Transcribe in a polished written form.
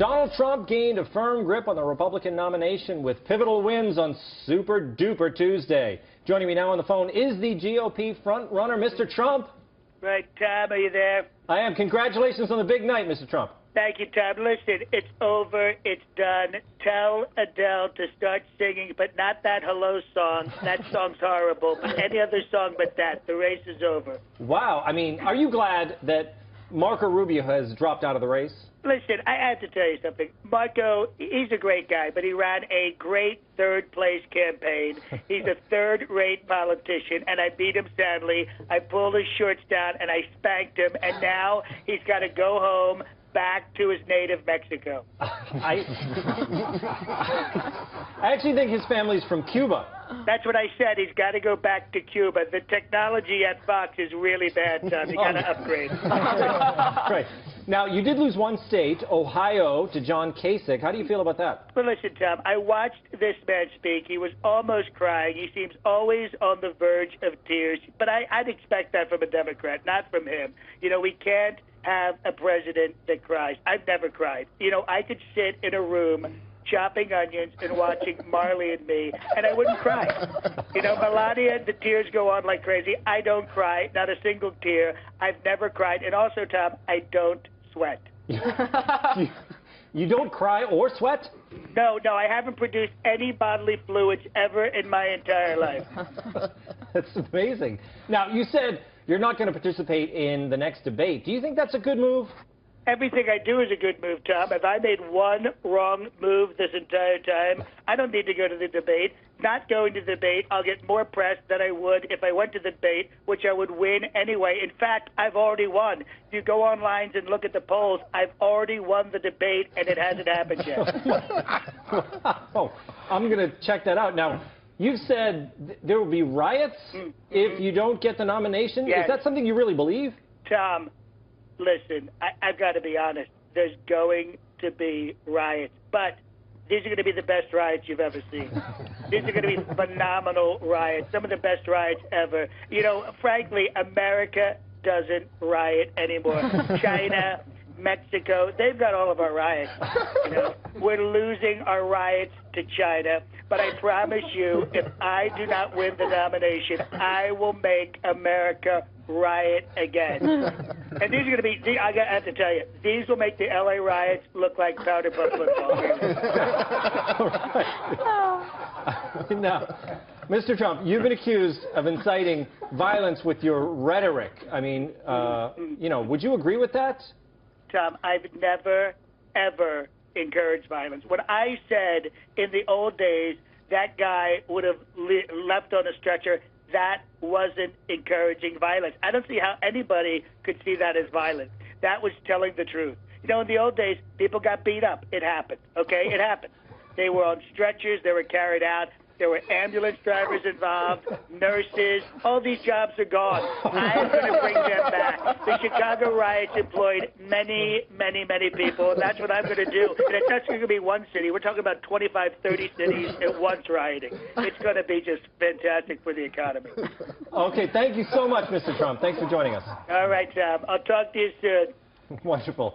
Donald Trump gained a firm grip on the Republican nomination with pivotal wins on Super Duper Tuesday. Joining me now on the phone is the GOP frontrunner, Mr. Trump. Right, Tom, are you there? I am. Congratulations on the big night, Mr. Trump. Thank you, Tom. Listen, it's over. It's done. Tell Adele to start singing, but not that Hello song. That song's horrible. But any other song but that. The race is over. Wow. I mean, are you glad that Marco Rubio has dropped out of the race? Listen, I have to tell you something. Marco, he's a great guy, but he ran a great third-place campaign. He's a third-rate politician, and I beat him soundly. I pulled his shorts down, and I spanked him, and now he's got to go home back to his native Mexico. I actually think his family's from Cuba. That's what I said. He's got to go back to Cuba. The technology at Fox is really bad, Tom. You got to upgrade. Right. Now, you did lose one state, Ohio, to John Kasich. How do you feel about that? Well, listen, Tom, I watched this man speak. He was almost crying. He seems always on the verge of tears. But I'd expect that from a Democrat, not from him. You know, we can't have a president that cries. I've never cried. You know, I could sit in a room chopping onions and watching Marley and Me, and I wouldn't cry. You know, Melania, the tears go on like crazy. I don't cry, not a single tear. I've never cried. And also, Tom, I don't sweat. You don't cry or sweat? No, I haven't produced any bodily fluids ever in my entire life. That's amazing. Now, you said you're not going to participate in the next debate. Do you think that's a good move? Everything I do is a good move, Tom. If I made one wrong move this entire time, I don't need to go to the debate. Not going to the debate, I'll get more press than I would if I went to the debate, which I would win anyway. In fact, I've already won. If you go online and look at the polls, I've already won the debate, and it hasn't happened yet. Wow. I'm going to check that out. Now, you've said there will be riots if you don't get the nomination. Yes. Is that something you really believe? Tom, listen, I've got to be honest. There's going to be riots, but these are going to be the best riots you've ever seen. These are going to be phenomenal riots, some of the best riots ever. You know, frankly, America doesn't riot anymore. China, Mexico, they've got all of our riots. You know, we're losing our riots to China. But I promise you, if I do not win the nomination, I will make America riot again. And these are going to be, I have to tell you, these will make the LA riots look like powder puff football. Now, Mr. Trump, you've been accused of inciting violence with your rhetoric. I mean, you know, would you agree with that? Tom, I've never, ever encouraged violence. When I said in the old days that guy would have left on a stretcher, that wasn't encouraging violence. I don't see how anybody could see that as violence. That was telling the truth. You know, in the old days, people got beat up. It happened, okay? It happened. They were on stretchers. They were carried out. There were ambulance drivers involved, nurses. All these jobs are gone. I'm going to bring them back. The Chicago riots employed many, many, many people, and that's what I'm going to do. And it's not going to be one city. We're talking about 25, 30 cities at once rioting. It's going to be just fantastic for the economy. Okay, thank you so much, Mr. Trump. Thanks for joining us. All right, Tom. I'll talk to you soon. Wonderful.